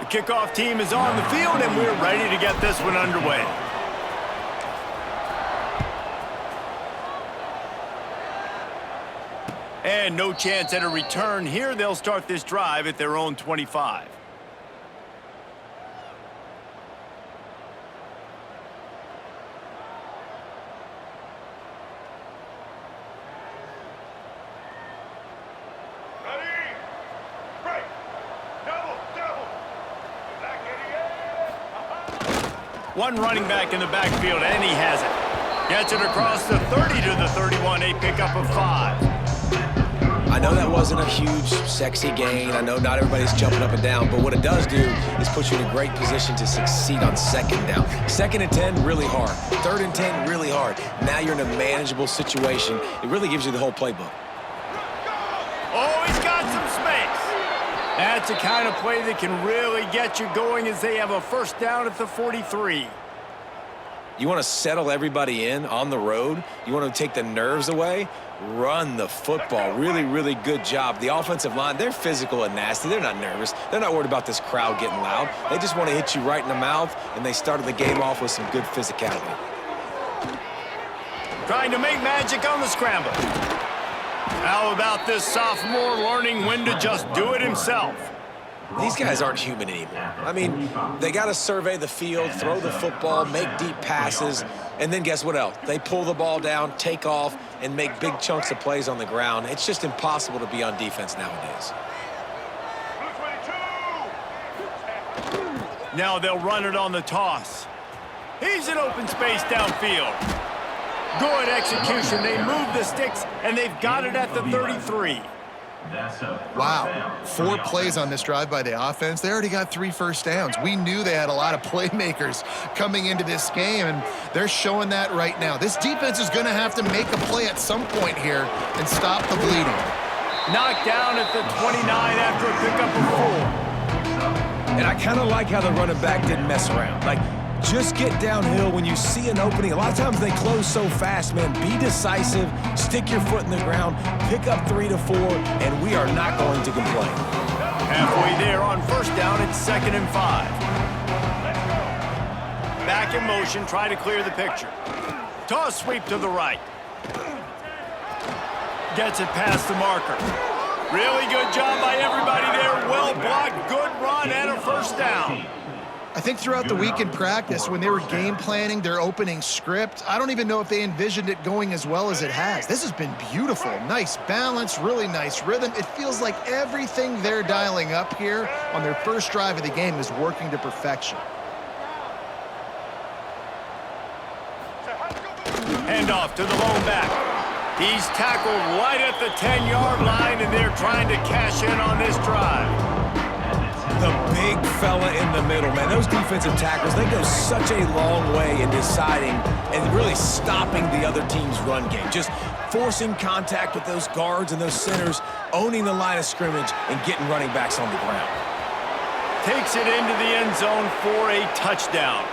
kickoff team is on the field, and we're ready to get this one underway. And no chance at a return here. They'll start this drive at their own 25. One running back in the backfield, and he has it. Gets it across the 30 to the 31, a pickup of 5. I know that wasn't a huge, sexy gain. I know not everybody's jumping up and down, but what it does do is put you in a great position to succeed on second down. 2nd and 10, really hard. 3rd and 10, really hard. Now you're in a manageable situation. It really gives you the whole playbook. Oh, he's got some space. That's the kind of play that can really get you going as they have a first down at the 43. You want to settle everybody in on the road? You want to take the nerves away? Run the football. Really, really good job. The offensive line, they're physical and nasty. They're not nervous. They're not worried about this crowd getting loud. They just want to hit you right in the mouth, and they started the game off with some good physicality. Trying to make magic on the scramble. How about this sophomore learning when to just do it himself? These guys aren't human anymore. I mean, they got to survey the field, throw the football, make deep passes, and then guess what else? They pull the ball down, take off, and make big chunks of plays on the ground. It's just impossible to be on defense nowadays. Now they'll run it on the toss. He's in open space downfield. Good execution. They move the sticks, and they've got it at the 33. Wow, 4 plays on this drive by the offense. They already got 3 first downs. We knew they had a lot of playmakers coming into this game, and they're showing that right now. This defense is going to have to make a play at some point here and stop the bleeding. Knocked down at the 29 after a pickup of 4. And I kind of like how the running back didn't mess around. Like, just get downhill when you see an opening. A lot of times they close so fast, man. Be decisive, stick your foot in the ground, pick up 3 to 4, and we are not going to complain. Halfway there on first down, it's 2nd and 5. Back in motion, try to clear the picture. Toss sweep to the right. Gets it past the marker. Really good job by everybody there. Well blocked, good run, and a first down. I think throughout the week in practice, when they were game planning their opening script, I don't even know if they envisioned it going as well as it has. This has been beautiful. Nice balance, really nice rhythm. It feels like everything they're dialing up here on their first drive of the game is working to perfection. Hand off to the lone back. He's tackled right at the 10-yard line, and they're trying to cash in on this drive. The big fella in the middle, man. Those defensive tackles, they go such a long way in deciding and really stopping the other team's run game. Just forcing contact with those guards and those centers, owning the line of scrimmage, and getting running backs on the ground. Takes it into the end zone for a touchdown.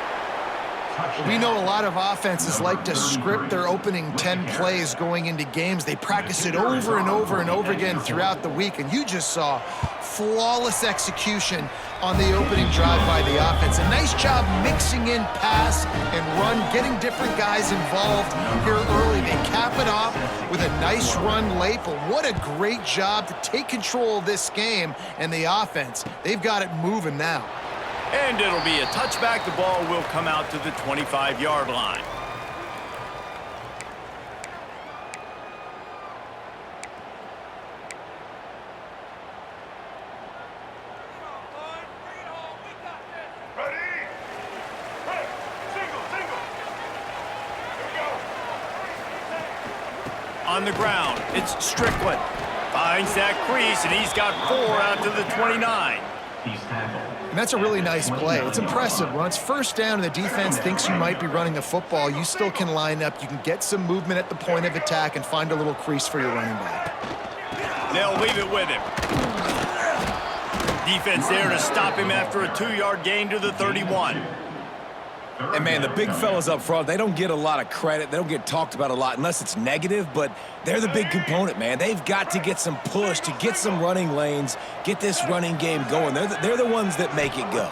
We know a lot of offenses like to script their opening 10 plays going into games. They practice it over and over and over again throughout the week, and you just saw flawless execution on the opening drive by the offense. A nice job mixing in pass and run, getting different guys involved here early. They cap it off with a nice run late, but what a great job to take control of this game and the offense. They've got it moving now. And it'll be a touchback. The ball will come out to the 25-yard line. On the ground, it's Strickland. Finds that crease, and he's got 4 out to the 29. And that's a really nice play. It's impressive. Once first down and the defense thinks you might be running the football, you still can line up. You can get some movement at the point of attack and find a little crease for your running back. They'll leave it with him. Defense there to stop him after a 2-yard gain to the 31. And, man, the big fellas up front, they don't get a lot of credit. They don't get talked about a lot unless it's negative, but they're the big component, man. They've got to get some push, to get some running lanes, get this running game going. They're the ones that make it go.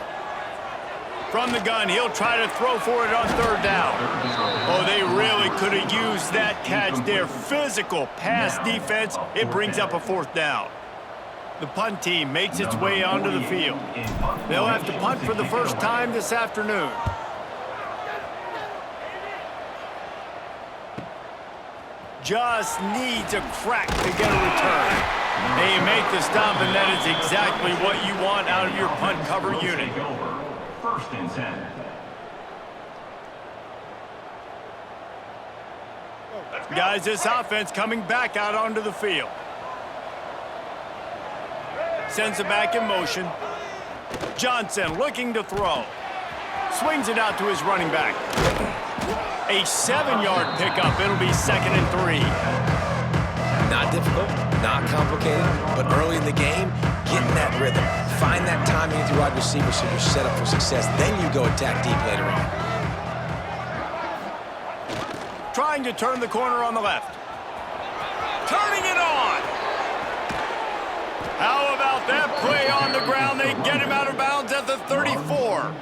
From the gun, he'll try to throw for it on third down. Oh, they really could have used that catch there. Physical pass defense. It brings up a fourth down. The punt team makes its way onto the field. They'll have to punt for the first time this afternoon. Just needs a crack to get a return. They make the stop, and that is exactly what you want out of your punt cover unit. First and 10. Guys, this offense coming back out onto the field. Sends it back in motion. Johnson looking to throw. Swings it out to his running back. A 7-yard pickup. It'll be 2nd and 3. Not difficult, not complicated, but early in the game, get in that rhythm. Find that timing with your wide receiver so you're set up for success. Then you go attack deep later on. Trying to turn the corner on the left. Turning it on. How about that play on the ground? They get him out of bounds at the 34.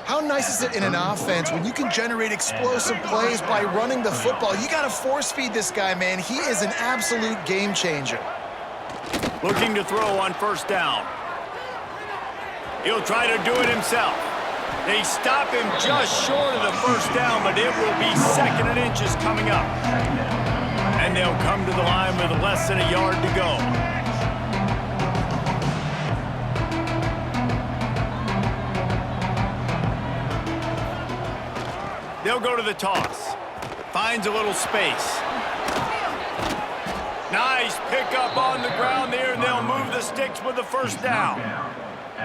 How nice is it in an offense when you can generate explosive plays by running the football? You got to force feed this guy, man. He is an absolute game changer. Looking to throw on first down. He'll try to do it himself. They stop him just short of the first down, but it will be 2nd and inches coming up. And they'll come to the line with less than a yard to go. They'll go to the toss. Finds a little space. Nice pickup on the ground there, and they'll move the sticks with the first down.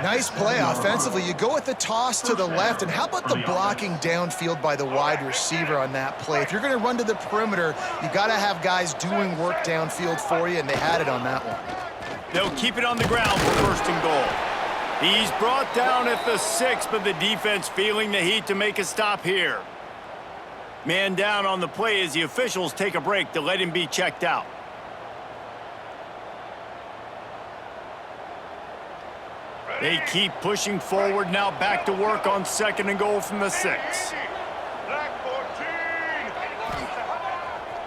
Nice play offensively. You go with the toss to the left, and how about the blocking downfield by the wide receiver on that play? If you're going to run to the perimeter, you got to have guys doing work downfield for you, and they had it on that one. They'll keep it on the ground for 1st and goal. He's brought down at the 6, but the defense feeling the heat to make a stop here. Man down on the play as the officials take a break to let him be checked out. They keep pushing forward now, back to work on 2nd and goal from the 6.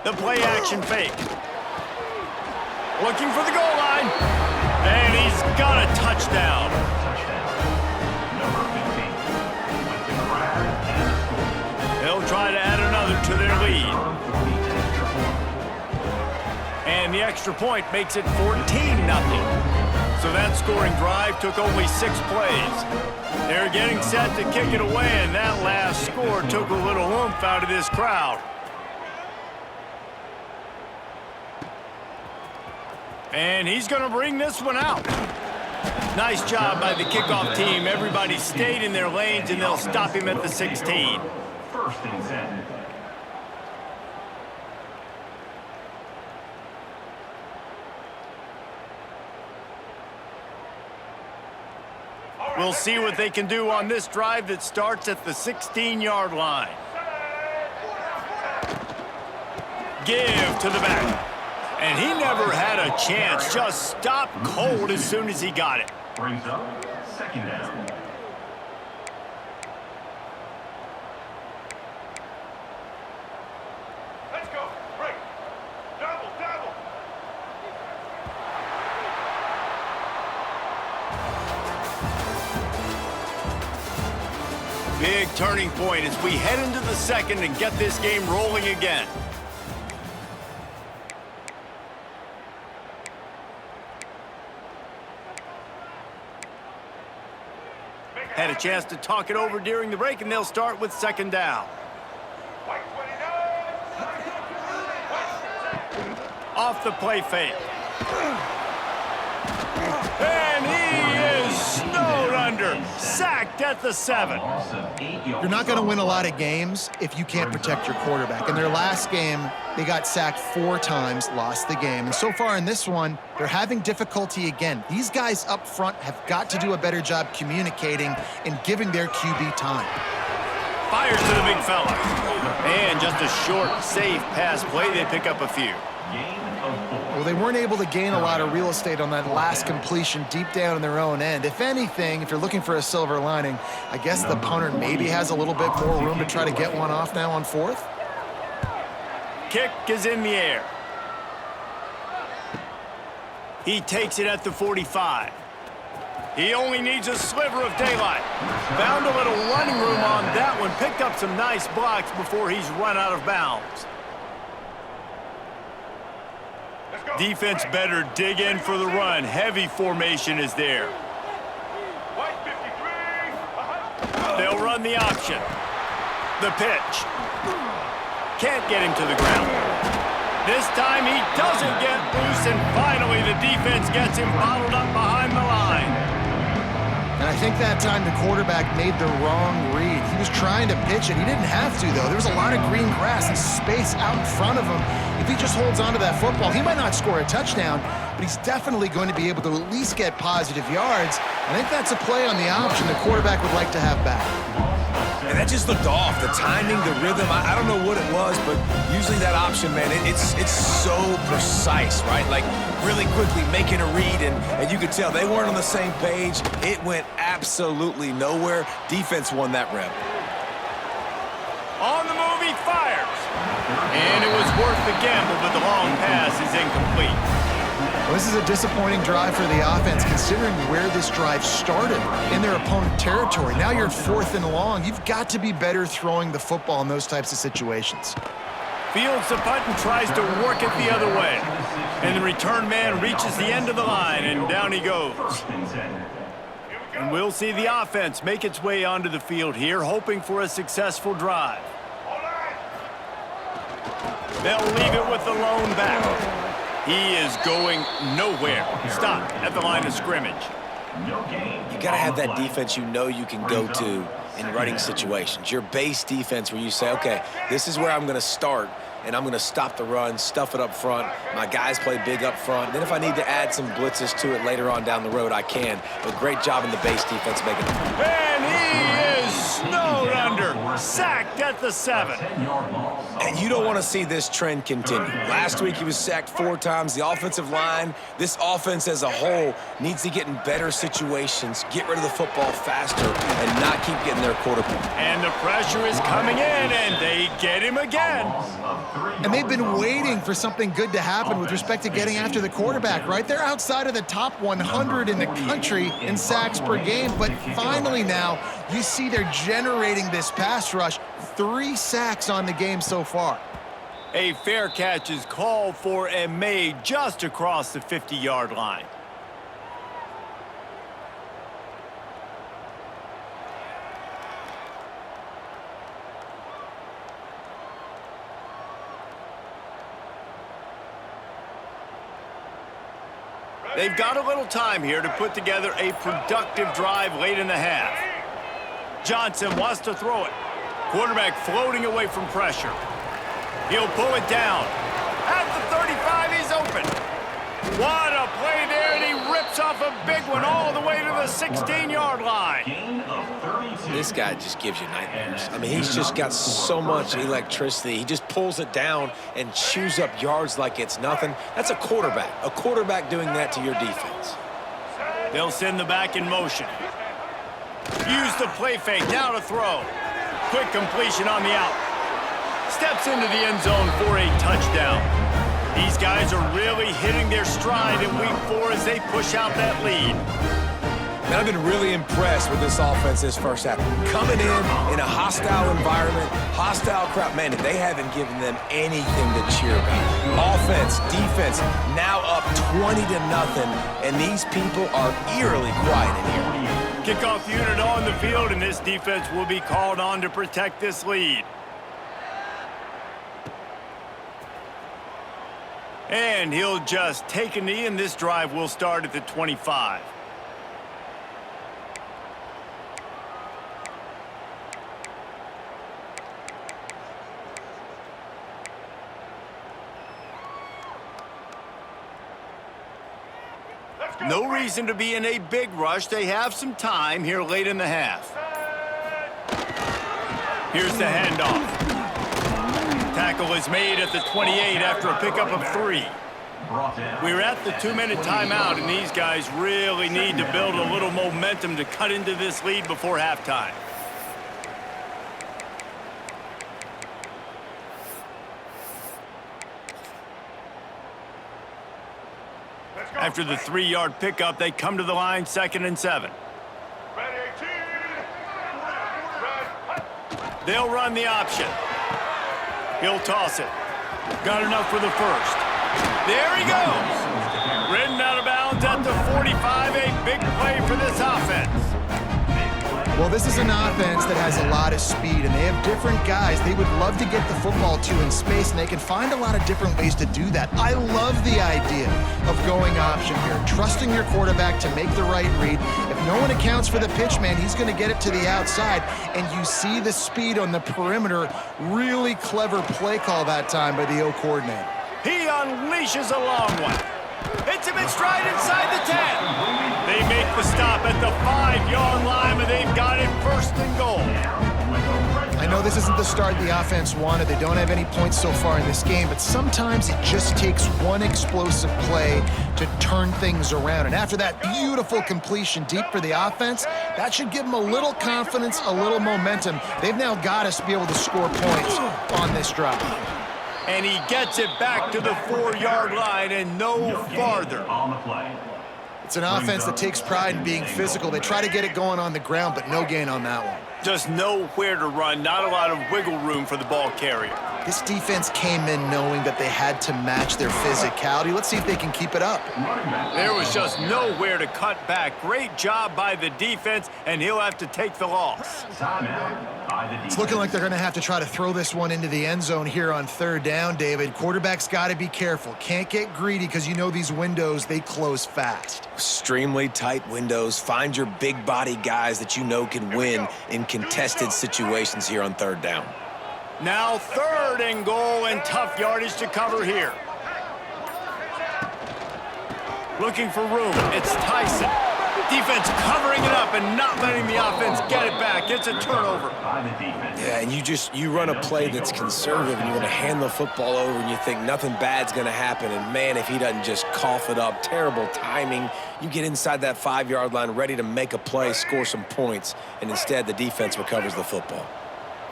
The play action fake. Looking for the goal line. And he's got a touchdown. They'll try to add another to their lead. And the extra point makes it 14-0. So that scoring drive took only 6 plays. They're getting set to kick it away, and that last score took a little oomph out of this crowd. And he's going to bring this one out. Nice job by the kickoff team. Everybody stayed in their lanes, and they'll stop him at the 16. 1st and 10. We'll see what they can do on this drive that starts at the 16-yard line. Give to the back. And he never had a chance. Just stopped cold as soon as he got it. Brings up 2nd down. Let's go. Break. Double, double. Big turning point as we head into the 2nd and get this game rolling again. Had a chance to talk it over during the break, and they'll start with 2nd down. Off the play fake. And he is snowed under. Sacked at the 7. You're not going to win a lot of games if you can't protect your quarterback. In their last game, they got sacked 4 times, lost the game. And so far in this one, they're having difficulty again. These guys up front have got to do a better job communicating and giving their QB time. fires to the big fella. And just a short, safe pass play. They pick up a few. Well, they weren't able to gain a lot of real estate on that last completion deep down in their own end. If anything, if you're looking for a silver lining, I guess the punter maybe has a little bit more room to try to get one off now on fourth. Kick is in the air. He takes it at the 45. He only needs a sliver of daylight. Found a little running room on that one. Picked up some nice blocks before he's run out of bounds. Defense better dig in for the run. Heavy formation is there. They'll run the option. The pitch. Can't get him to the ground. This time he doesn't get loose, and finally the defense gets him bottled up behind the line. And I think that time the quarterback made the wrong read. He was trying to pitch it. He didn't have to, though. There was a lot of green grass and space out in front of him. If he just holds on to that football, he might not score a touchdown, but he's definitely going to be able to at least get positive yards. I think that's a play on the option the quarterback would like to have back. And that just looked off. The timing, the rhythm, I don't know what it was, but usually that option, man, it's so precise, right? Like really quickly making a read, and you could tell they weren't on the same page. It went absolutely nowhere. Defense won that rep. On the move, he fires. And it was worth the gamble, but the long pass is incomplete. Well, this is a disappointing drive for the offense, considering where this drive started in their opponent territory. Now you're 4th and long. You've got to be better throwing the football in those types of situations. Fields the punt and tries to work it the other way. And the return man reaches the end of the line, and down he goes. And we'll see the offense make its way onto the field here, hoping for a successful drive. They'll leave it with the lone back. He is going nowhere. Stop at the line of scrimmage. You got to have that defense you know you can go to in running situations. Your base defense where you say, okay, this is where I'm going to start, and I'm going to stop the run, stuff it up front. My guys play big up front. Then if I need to add some blitzes to it later on down the road, I can. But great job in the base defense making it. And he is snowed under. Sacked at the 7. And you don't want to see this trend continue. Last week he was sacked 4 times. The offensive line, this offense as a whole, needs to get in better situations, get rid of the football faster, and not keep getting their quarterback. And the pressure is coming in, and they get him again. And they've been waiting for something good to happen with respect to getting after the quarterback, right? They're outside of the top 100 in the country in sacks per game, but finally now you see they're generating this pass rush. 3 sacks on the game so far. A fair catch is called for and made just across the 50-yard line. They've got a little time here to put together a productive drive late in the half. Johnson wants to throw it. Quarterback floating away from pressure. He'll pull it down. At the 35, he's open. What a play there, and he rips off a big one all the way to the 16-yard line. This guy just gives you nightmares. I mean, he's just got so much electricity. He just pulls it down and chews up yards like it's nothing. That's a quarterback doing that to your defense. They'll send the back in motion. Use the play fake, now to throw. Quick completion on the out. Steps into the end zone for a touchdown. These guys are really hitting their stride in week 4 as they push out that lead. And I've been really impressed with this offense this first half. Coming in a hostile environment, hostile crowd, man, they haven't given them anything to cheer about. Offense, defense, now up 20-0, and these people are eerily quiet in here. Kickoff unit on the field, and this defense will be called on to protect this lead. And he'll just take a knee, and this drive will start at the 25. No reason to be in a big rush. They have some time here late in the half. Here's the handoff. Tackle is made at the 28 after a pickup of 3. We're at the 2-minute timeout, and these guys really need to build a little momentum to cut into this lead before halftime. After the 3-yard pickup, they come to the line 2nd and 7. They'll run the option. He'll toss it. Got enough for the first. There he goes. Ridden out of bounds at the 45. A big play for this offense. Well, this is an offense that has a lot of speed, and they have different guys they would love to get the football to in space, and they can find a lot of different ways to do that. I love the idea of going option here, trusting your quarterback to make the right read. If no one accounts for the pitch, man, he's going to get it to the outside, and you see the speed on the perimeter. Really clever play call that time by the O coordinator. He unleashes a long one. Hits him in stride inside the 10. They make the stop at the 5-yard line, but they've got it 1st and goal. I know this isn't the start the offense wanted. They don't have any points so far in this game, but sometimes it just takes one explosive play to turn things around. And after that beautiful completion deep for the offense, that should give them a little confidence, a little momentum. They've now got to be able to score points on this drive. And he gets it back to the 4-yard line and no farther. On the play. It's an offense that takes pride in being physical. They try to get it going on the ground, but no gain on that one. Just nowhere to run, not a lot of wiggle room for the ball carrier. This defense came in knowing that they had to match their physicality. Let's see if they can keep it up. There was just nowhere to cut back. Great job by the defense, and he'll have to take the loss. It's looking like they're going to have to try to throw this one into the end zone here on 3rd down, David. Quarterback's got to be careful. Can't get greedy because you know these windows, they close fast. Extremely tight windows. Find your big body guys that you know can win in contested situations here on 3rd down. Now 3rd and goal, and tough yardage to cover here. Looking for room. It's Tyson. Defense covering it up and not letting the offense get it back. It's a turnover. Yeah, and you run a play that's conservative, and you're going to hand the football over, and you think nothing bad's going to happen. And, man, if he doesn't just cough it up, terrible timing. You get inside that 5-yard line ready to make a play, score some points, and instead the defense recovers the football.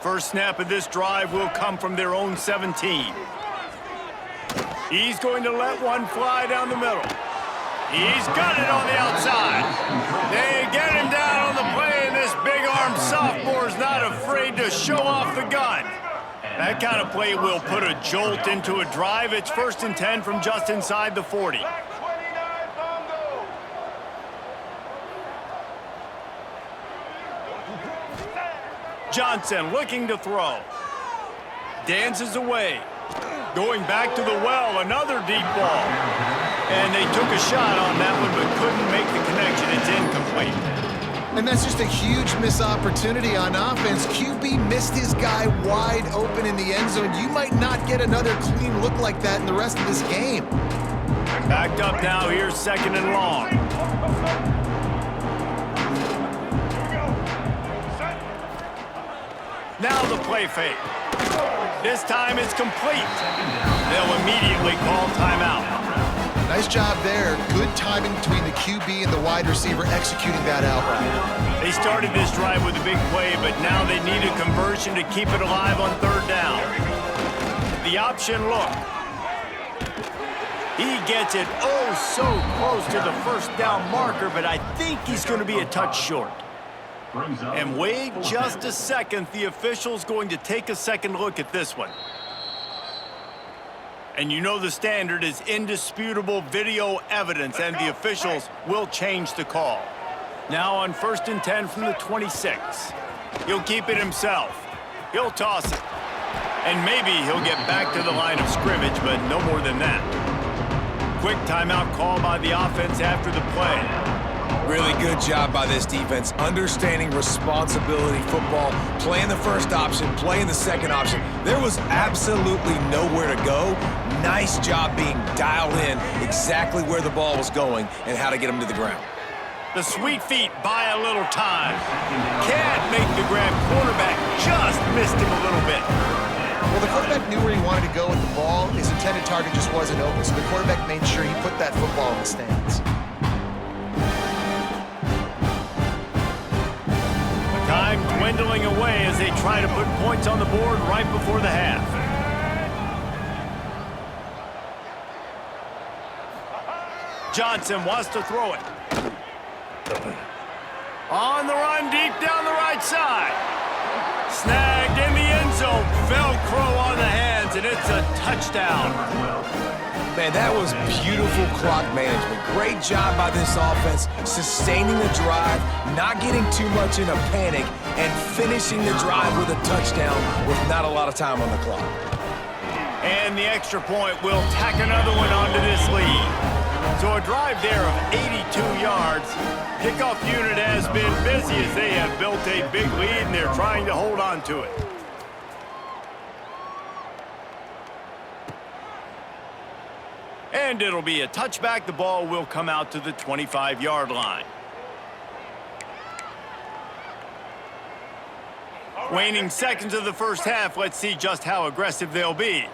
First snap of this drive will come from their own 17. He's going to let one fly down the middle. He's got it on the outside. They get him down on the play, and this big-armed sophomore's not afraid to show off the gun. That kind of play will put a jolt into a drive. It's 1st and 10 from just inside the 40. Johnson looking to throw. Dances away. Going back to the well, another deep ball. And they took a shot on that one, but couldn't make the connection. It's incomplete. And that's just a huge missed opportunity on offense. QB missed his guy wide open in the end zone. You might not get another clean look like that in the rest of this game. Backed up now, here's 2nd and long. Now the play fake. This time it's complete. They'll immediately call timeout. Nice job there. Good timing between the QB and the wide receiver executing that outright. They started this drive with a big play, but now they need a conversion to keep it alive on 3rd down. The option look. He gets it so close to the 1st down marker, but I think he's going to be a touch short. And wait just a second. The official's going to take a second look at this one. And you know the standard is indisputable video evidence, and the officials will change the call. Now on 1st and 10 from the 26. He'll keep it himself. He'll toss it. And maybe he'll get back to the line of scrimmage, but no more than that. Quick timeout call by the offense after the play. Really good job by this defense, understanding responsibility football, playing the first option, playing the second option. There was absolutely nowhere to go. Nice job being dialed in exactly where the ball was going and how to get him to the ground. The sweet feet buy a little time. Can't make the grab. Quarterback just missed him a little bit. Well, the quarterback knew where he wanted to go with the ball. His intended target just wasn't open, so the quarterback made sure he put that football in the stands. Time dwindling away as they try to put points on the board right before the half. Johnson wants to throw it. On the run, deep down the right side. Snagged in the end zone. Velcro on the hands, and it's a touchdown. Man, that was beautiful clock management. Great job by this offense, sustaining the drive, not getting too much in a panic, and finishing the drive with a touchdown with not a lot of time on the clock. And the extra point will tack another one onto this lead. So a drive there of 82 yards. Kickoff unit has been busy as they have built a big lead, and they're trying to hold on to it. And it'll be a touchback. The ball will come out to the 25-yard line. Waning seconds of the first half. Let's see just how aggressive they'll be.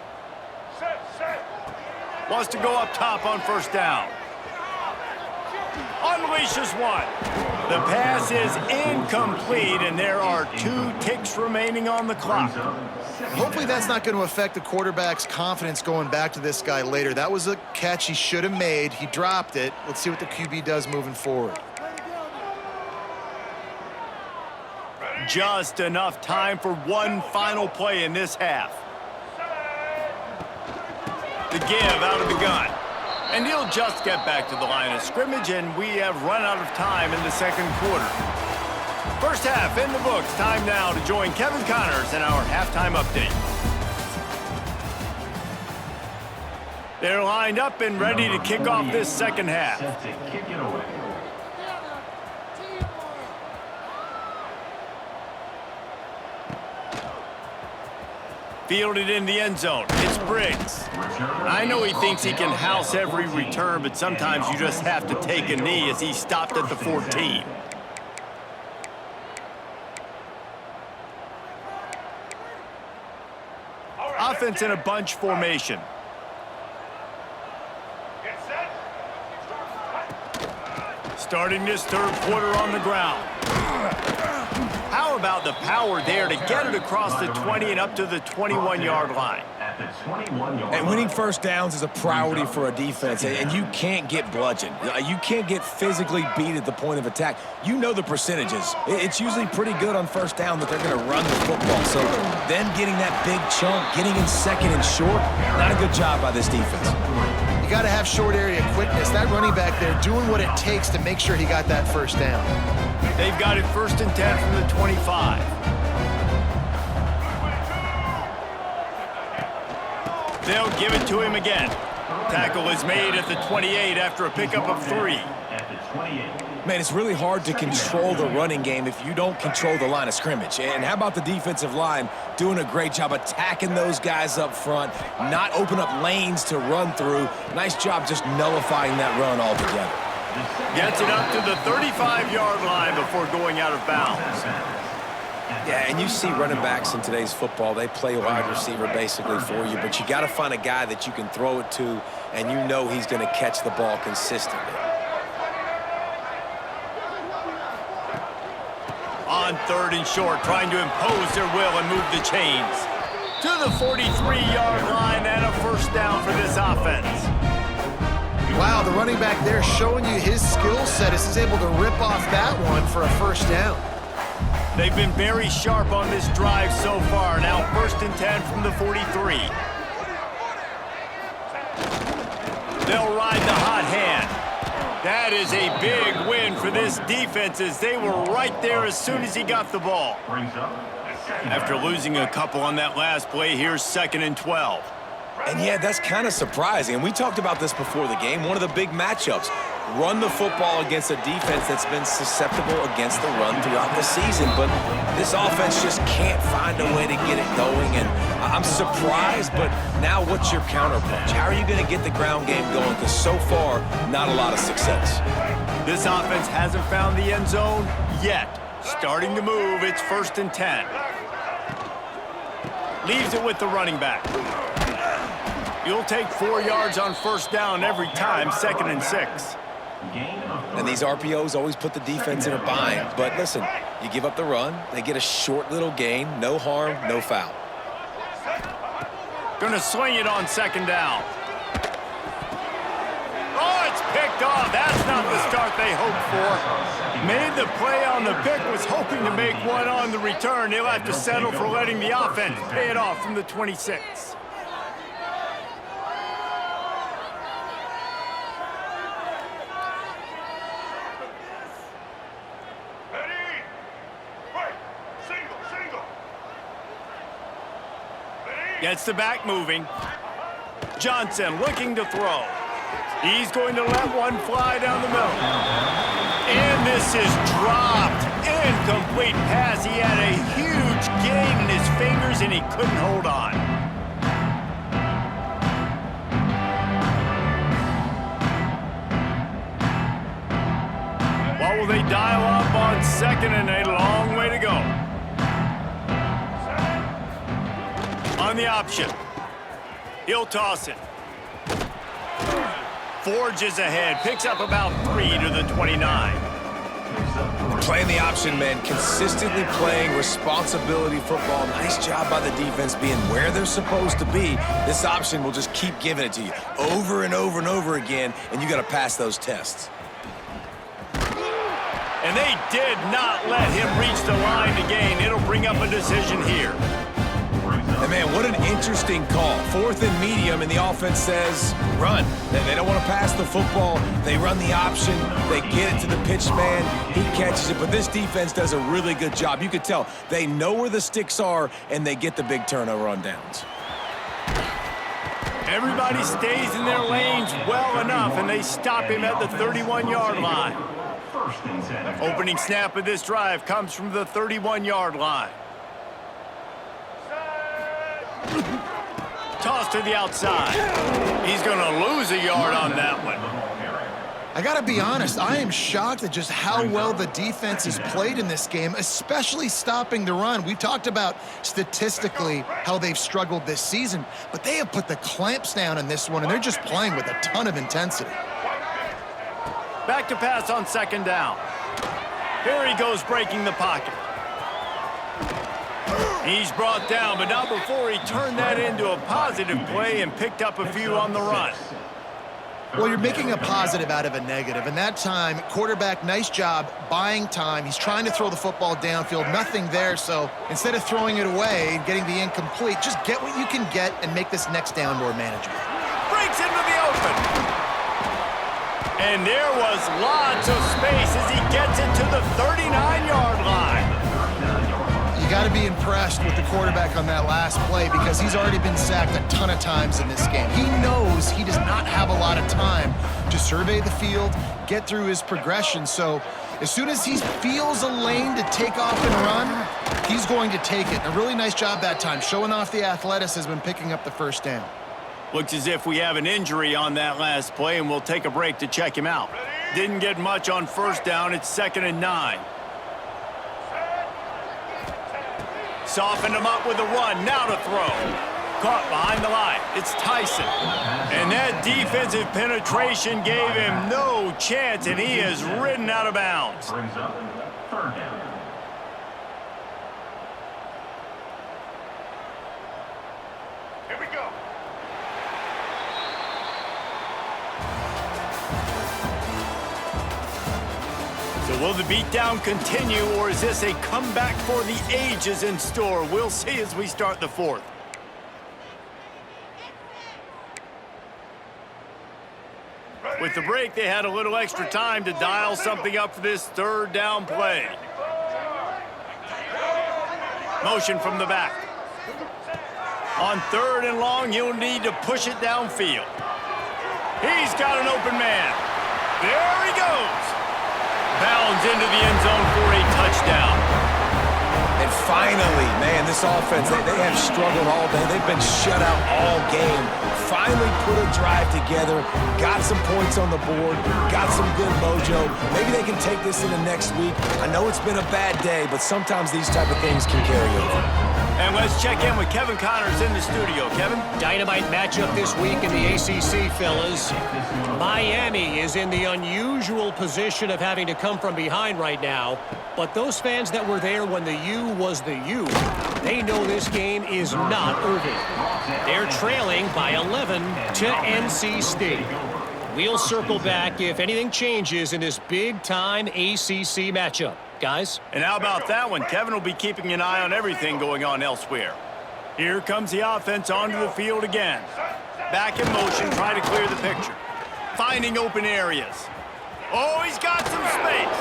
Wants to go up top on first down. Unleashes one. The pass is incomplete, and there are 2 ticks remaining on the clock. Hopefully that's not going to affect the quarterback's confidence going back to this guy later. That was a catch he should have made. He dropped it. Let's see what the QB does moving forward. Just enough time for one final play in this half. The give out of the gun. And he'll just get back to the line of scrimmage, and we have run out of time in the second quarter. First half in the books. Time now to join Kevin Connors in our halftime update. They're lined up and ready to kick off this second half. Set to kick it away. Fielded in the end zone. It's Briggs. I know he thinks he can house every return, but sometimes you just have to take a knee as he stopped at the 14. Offense in a bunch formation. Starting this third quarter on the ground. How about the power there to get it across the 20 and up to the 21-yard line? And winning first downs is a priority for a defense, and you can't get bludgeoned. You can't get physically beat at the point of attack. You know the percentages. It's usually pretty good on first down that they're going to run the football. So them getting that big chunk, getting in second and short, not a good job by this defense. You got to have short area quickness. That running back there doing what it takes to make sure he got that first down. They've got it 1st and 10 from the 25. They'll give it to him again. Tackle is made at the 28 after a pickup of 3. Man, it's really hard to control the running game if you don't control the line of scrimmage. And how about the defensive line doing a great job attacking those guys up front, not open up lanes to run through. Nice job just nullifying that run altogether. Gets it up to the 35-yard line before going out of bounds. Yeah, and you see running backs in today's football, they play wide receiver basically for you, but you got to find a guy that you can throw it to, and you know he's going to catch the ball consistently. On 3rd and short, trying to impose their will and move the chains. To the 43-yard line and a first down for this offense. Wow, the running back there showing you his skill set as he's able to rip off that one for a first down. They've been very sharp on this drive so far. Now 1st and 10 from the 43. They'll ride the hot hand. That is a big win for this defense as they were right there as soon as he got the ball. After losing a couple on that last play, here's 2nd and 12. And yeah, that's kind of surprising. And we talked about this before the game. One of the big matchups. Run the football against a defense that's been susceptible against the run throughout the season. But this offense just can't find a way to get it going. And I'm surprised, but now what's your counterpunch? How are you going to get the ground game going? Because so far, not a lot of success. This offense hasn't found the end zone yet. Starting to move, it's 1st and 10. Leaves it with the running back. You'll take 4 yards on 1st down every time, 2nd and 6. And these RPOs always put the defense in a bind. But listen, you give up the run, they get a short little gain, no harm, no foul. Gonna swing it on 2nd down. Oh, it's picked off. That's not the start they hoped for. Made the play on the pick, was hoping to make one on the return. He'll have to settle for letting the offense pay it off from the 26. Gets the back moving. Johnson looking to throw. He's going to let one fly down the middle. And this is dropped. Incomplete pass. He had a huge gain in his fingers and he couldn't hold on. What will they dial up on 2nd and a long way to go? On the option. He'll toss it. Forges ahead. Picks up about 3 to the 29. Playing the option, man. Consistently playing responsibility football. Nice job by the defense being where they're supposed to be. This option will just keep giving it to you over and over and over again, and you got to pass those tests. And they did not let him reach the line to gain. It'll bring up a decision here. And man, what an interesting call. 4th and medium, and the offense says, run. They don't want to pass the football. They run the option. They get it to the pitch man. He catches it. But this defense does a really good job. You could tell they know where the sticks are, and they get the big turnover on downs. Everybody stays in their lanes well enough, and they stop him at the 31-yard line. Opening snap of this drive comes from the 31-yard line. Toss to the outside. He's going to lose a yard on that one. I got to be honest, I am shocked at just how well the defense has played in this game, especially stopping the run. We've talked about statistically how they've struggled this season, but they have put the clamps down in this one, and they're just playing with a ton of intensity. Back to pass on 2nd down. Here he goes breaking the pocket. He's brought down, but not before he turned that into a positive play and picked up a few on the run. Well, you're making a positive out of a negative, and that time, quarterback, nice job buying time. He's trying to throw the football downfield, nothing there, so instead of throwing it away and getting the incomplete, just get what you can get and make this next down more manageable. Breaks into the open. And there was lots of space as he gets it to the 39-yard line. You got to be impressed with the quarterback on that last play because he's already been sacked a ton of times in this game. He knows he does not have a lot of time to survey the field, get through his progression. So as soon as he feels a lane to take off and run, he's going to take it. A really nice job that time, showing off the athleticism and picking up the 1st down. Looks as if we have an injury on that last play, and we'll take a break to check him out. Didn't get much on 1st down. It's 2nd and 9. Softened him up with a run. Now to throw. Caught behind the line. It's Tyson. And that defensive penetration gave him no chance, and he is ridden out of bounds. Brings up 3rd down. Here we go. So will the beatdown continue, or is this a comeback for the ages in store? We'll see as we start the 4th. With the break, they had a little extra time to dial something up for this 3rd down play. Motion from the back. On 3rd and long, he'll need to push it downfield. He's got an open man. There he goes. Bounds into the end zone for a touchdown. And finally, man, this offense, they have struggled all day. They've been shut out all game. Finally put a drive together, got some points on the board, got some good mojo. Maybe they can take this into next week. I know it's been a bad day, but sometimes these type of things can carry over. And let's check in with Kevin Connors in the studio. Kevin? Dynamite matchup this week in the ACC, fellas. Miami is in the unusual position of having to come from behind right now. But those fans that were there when the U was the U, they know this game is not over. They're trailing by 11 to NC State. We'll circle back if anything changes in this big-time ACC matchup. Guys? And how about that one? Kevin will be keeping an eye on everything going on elsewhere. Here comes the offense onto the field again. Back in motion, trying to clear the picture. Finding open areas. Oh, he's got some space.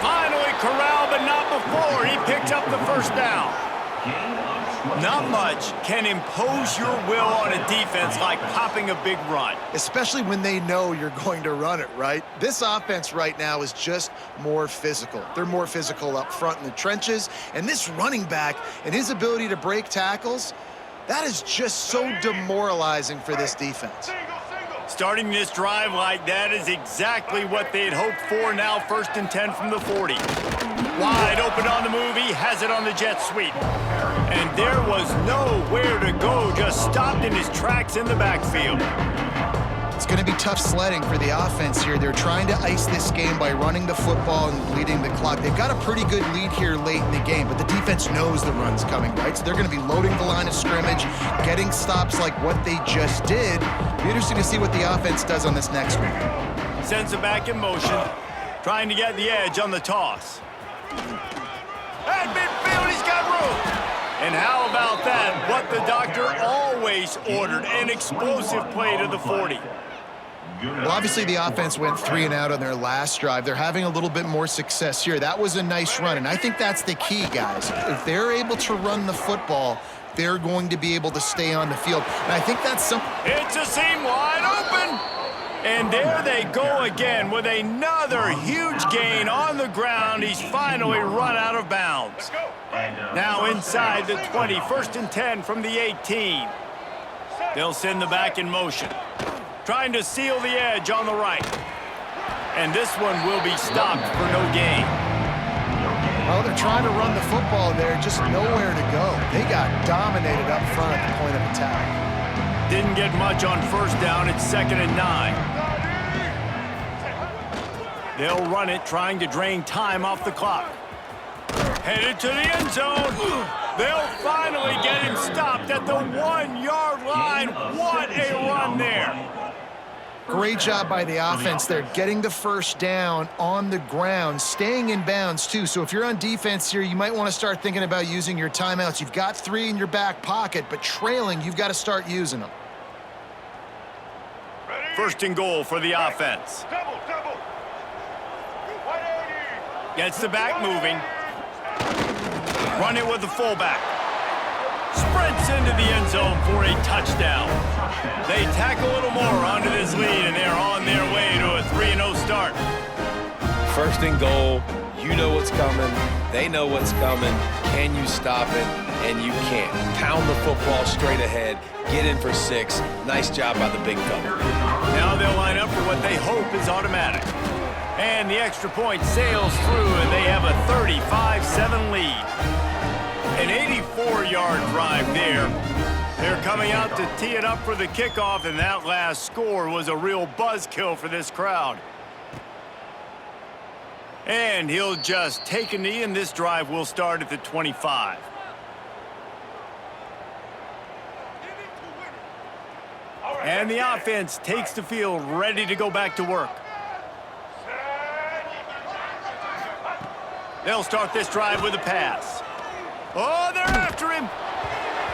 Finally corralled, but not before. He picked up the first down. Not much can impose your will on a defense like popping a big run. Especially when they know you're going to run it, right? This offense right now is just more physical. They're more physical up front in the trenches. And this running back and his ability to break tackles, that is just so demoralizing for this defense. Starting this drive like that is exactly what they had hoped for. Now 1st and 10 from the 40. Wide open on the move. He has it on the jet sweep. And there was nowhere to go. Just stopped in his tracks in the backfield. It's going to be tough sledding for the offense here. They're trying to ice this game by running the football and bleeding the clock. They've got a pretty good lead here late in the game, but the defense knows the run's coming, right? So they're going to be loading the line of scrimmage, getting stops like what they just did. Be interesting to see what the offense does on this next one. Sends it back in motion, trying to get the edge on the toss. At midfield, he's got room. And how about that? What the doctor always ordered, an explosive play to the 40. Well, obviously the offense went 3 and out on their last drive. They're having a little bit more success here. That was a nice run, and I think that's the key, guys. If they're able to run the football, they're going to be able to stay on the field. And I think that's something. It's a seam wide open. And there they go again with another huge gain on the ground. He's finally run out of bounds. Now inside the 20, 1st and 10 from the 18. They'll send the back in motion, trying to seal the edge on the right. And this one will be stopped for no gain. Well, they're trying to run the football there, just nowhere to go. They got dominated up front at the point of attack. Didn't get much on 1st down. It's 2nd and 9. They'll run it, trying to drain time off the clock. Headed to the end zone. They'll finally get him stopped at the 1-yard line. What a run there. Great job by the offense there, getting the 1st down on the ground, staying in bounds too. So if you're on defense here, you might want to start thinking about using your timeouts. You've got 3 in your back pocket, but trailing, you've got to start using them. 1st and goal for the offense. Gets the back moving. Run it with the fullback. Sprints into the end zone for a touchdown. They tack a little more onto this lead, and they're on their way to a 3-0 start. 1st and goal. You know what's coming. They know what's coming. Can you stop it? And you can't. Pound the football straight ahead. Get in for 6. Nice job by the big fella. Now they'll line up for what they hope is automatic. And the extra point sails through, and they have a 35-7 lead. An 84-yard drive there. They're coming out to tee it up for the kickoff, and that last score was a real buzzkill for this crowd. And he'll just take a knee, and this drive will start at the 25. And the offense takes the field, ready to go back to work. They'll start this drive with a pass. Oh, they're after him.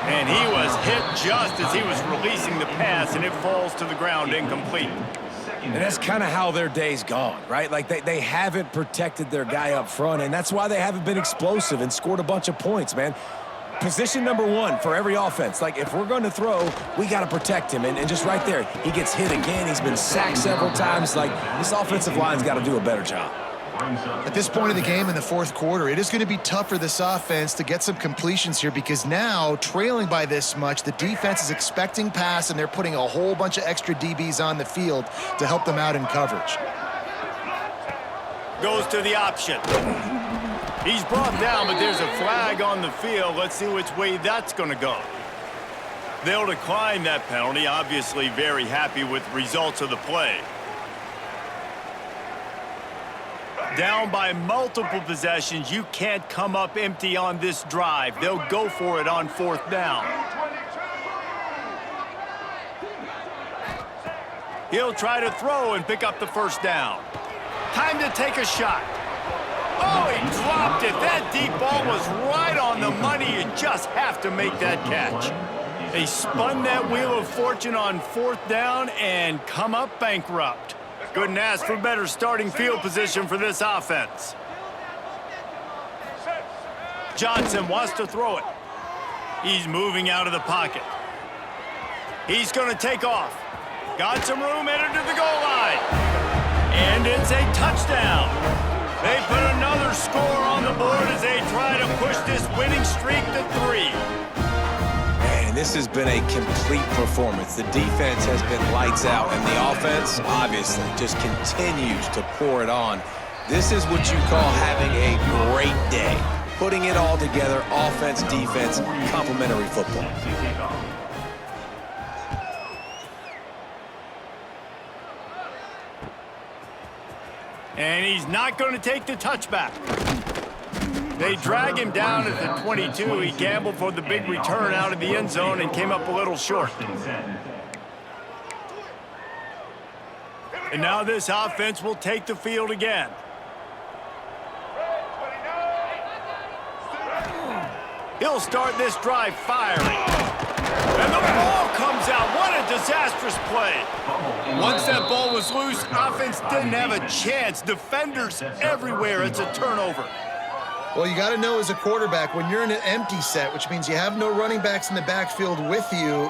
And he was hit just as he was releasing the pass, and it falls to the ground incomplete. And that's kind of how their day's gone, right? Like they haven't protected their guy up front, and that's why they haven't been explosive and scored a bunch of points, man. position number one for every offense. Like, if we're going to throw, we got to protect him. And just right there, he gets hit again. He's been sacked several times. Like, this offensive line's got to do a better job. At this point of the game in the fourth quarter, it is going to be tough for this offense to get some completions here because now, trailing by this much, the defense is expecting pass, and they're putting a whole bunch of extra DBs on the field to help them out in coverage. Goes to the option. He's brought down, but there's a flag on the field. Let's see which way that's going to go. They'll decline that penalty, obviously very happy with the results of the play. Down by multiple possessions, you can't come up empty on this drive. They'll go for it on fourth down. He'll try to throw and pick up the first down. Time to take a shot. Oh, he dropped it. That deep ball was right on the money. You just have to make that catch. They spun that wheel of fortune on fourth down and come up bankrupt. Couldn't ask for better starting field position for this offense. Johnson wants to throw it. He's moving out of the pocket. He's going to take off. Got some room, headed to the goal line. And it's a touchdown. They put another score on the board as they try to push this winning streak to 3. And this has been a complete performance. The defense has been lights out, and the offense, obviously, just continues to pour it on. This is what you call having a great day. Putting it all together, offense, defense, complementary football. And he's not going to take the touchback. They drag him down at the 22. He gambled for the big return out of the end zone and came up a little short. And now this offense will take the field again. He'll start this drive firing. And the ball comes out. What a disastrous play. Once that ball was loose, offense didn't have a chance. Defenders everywhere. It's a turnover. Well, you got to know as a quarterback, when you're in an empty set, which means you have no running backs in the backfield with you,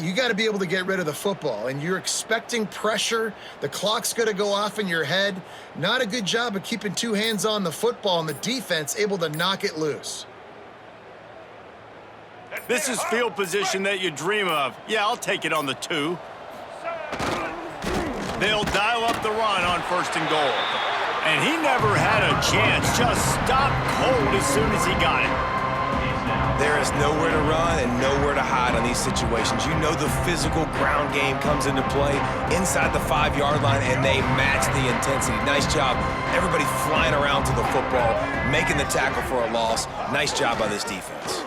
you got to be able to get rid of the football. And you're expecting pressure. The clock's going to go off in your head. Not a good job of keeping two hands on the football, and the defense able to knock it loose. This is field position that you dream of. Yeah, I'll take it on the 2. They'll dial up the run on first and goal. And he never had a chance. Just stopped cold as soon as he got it. There is nowhere to run and nowhere to hide on these situations. You know the physical ground game comes into play inside the 5-yard line, and they match the intensity. Nice job. Everybody flying around to the football, making the tackle for a loss. Nice job by this defense.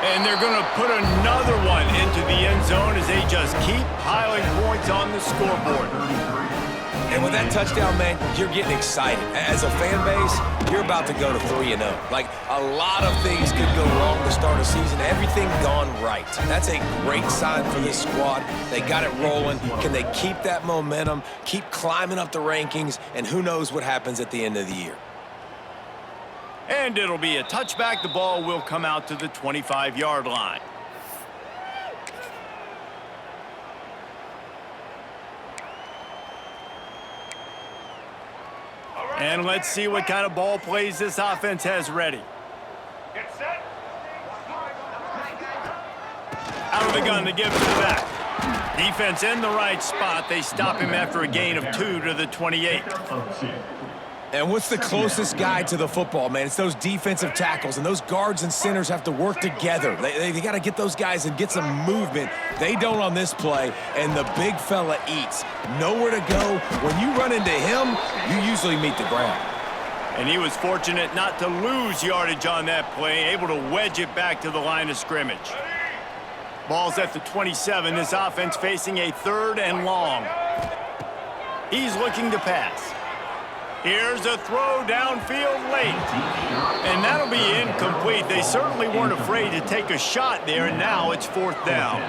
And they're going to put another one into the end zone as they just keep piling points on the scoreboard. And with that touchdown, man, you're getting excited. As a fan base, you're about to go to 3-0. Like, a lot of things could go wrong to start a season. Everything gone right. That's a great sign for this squad. They got it rolling. Can they keep that momentum, keep climbing up the rankings, and who knows what happens at the end of the year? And it'll be a touchback. The ball will come out to the 25-yard line. And let's see what kind of ball plays this offense has ready. Get set. Out of the gun to give it to the back. Defense in the right spot. They stop him after a gain of 2 to the 28. And what's the closest guy to the football, man? It's those defensive tackles, and those guards and centers have to work together. They got to get those guys and get some movement. They don't on this play, and the big fella eats. Nowhere to go. When you run into him, you usually meet the ground. And he was fortunate not to lose yardage on that play, able to wedge it back to the line of scrimmage. Ball's at the 27. This offense facing a 3rd and long. He's looking to pass. Here's a throw downfield late. And that'll be incomplete. They certainly weren't afraid to take a shot there, and now it's 4th down.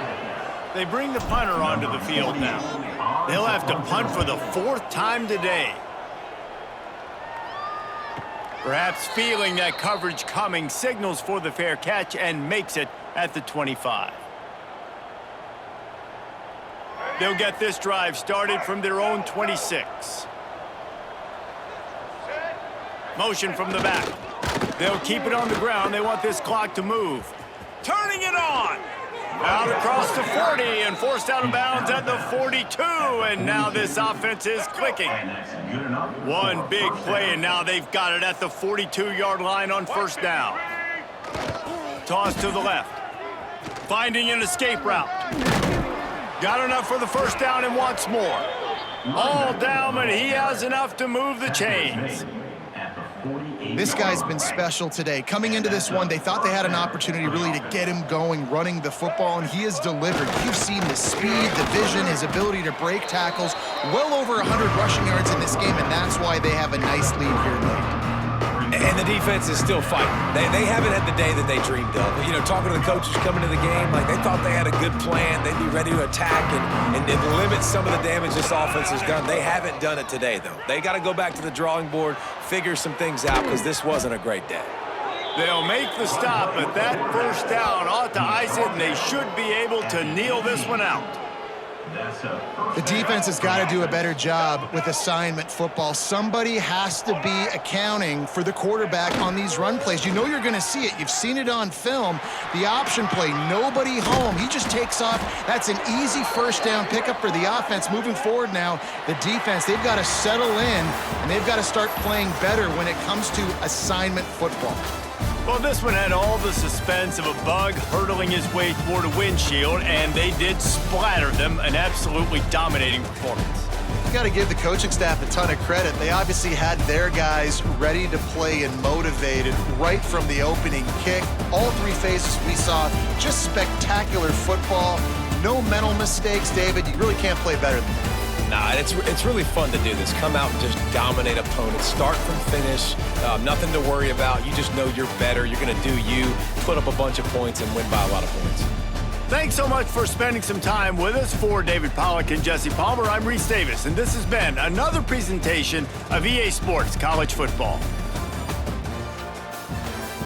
They bring the punter onto the field now. They'll have to punt for the 4th time today. Perhaps feeling that coverage coming, signals for the fair catch and makes it at the 25. They'll get this drive started from their own 26. Motion from the back. They'll keep it on the ground. They want this clock to move. Turning it on. Out across the 40 and forced out of bounds at the 42. And now this offense is clicking. One big play, and now they've got it at the 42-yard line on first down. Toss to the left. Finding an escape route. Got enough for the first down and wants more. All down, and he has enough to move the chains. This guy's been special today. Coming into this one, they thought they had an opportunity really to get him going, running the football, and he has delivered. You've seen the speed, the vision, his ability to break tackles. Well over 100 rushing yards in this game, and that's why they have a nice lead here tonight. And the defense is still fighting. They haven't had the day that they dreamed of. You know, talking to the coaches coming to the game, like they thought they had a good plan. They'd be ready to attack and limit some of the damage this offense has done. They haven't done it today, though. They got to go back to the drawing board, figure some things out, because this wasn't a great day. They'll make the stop, but that first down ought to ice it, and they should be able to kneel this one out. The defense has got to do a better job with assignment football. Somebody has to be accounting for the quarterback on these run plays. You know you're going to see it. You've seen it on film. The option play, nobody home. He just takes off. That's an easy first down pickup for the offense. Moving forward now, the defense, they've got to settle in, and they've got to start playing better when it comes to assignment football. Well, this one had all the suspense of a bug hurtling his way toward a windshield, and they did splatter them. An absolutely dominating performance. You got to give the coaching staff a ton of credit. They obviously had their guys ready to play and motivated right from the opening kick. All three phases we saw just spectacular football. No mental mistakes, David. You really can't play better than that. Nah, it's really fun to do this. Come out and just dominate opponents. Start from finish. Nothing to worry about. You just know you're better. You're going to do you, put up a bunch of points, and win by a lot of points. Thanks so much for spending some time with us. For David Pollack and Jesse Palmer, I'm Reese Davis, and this has been another presentation of EA Sports College Football.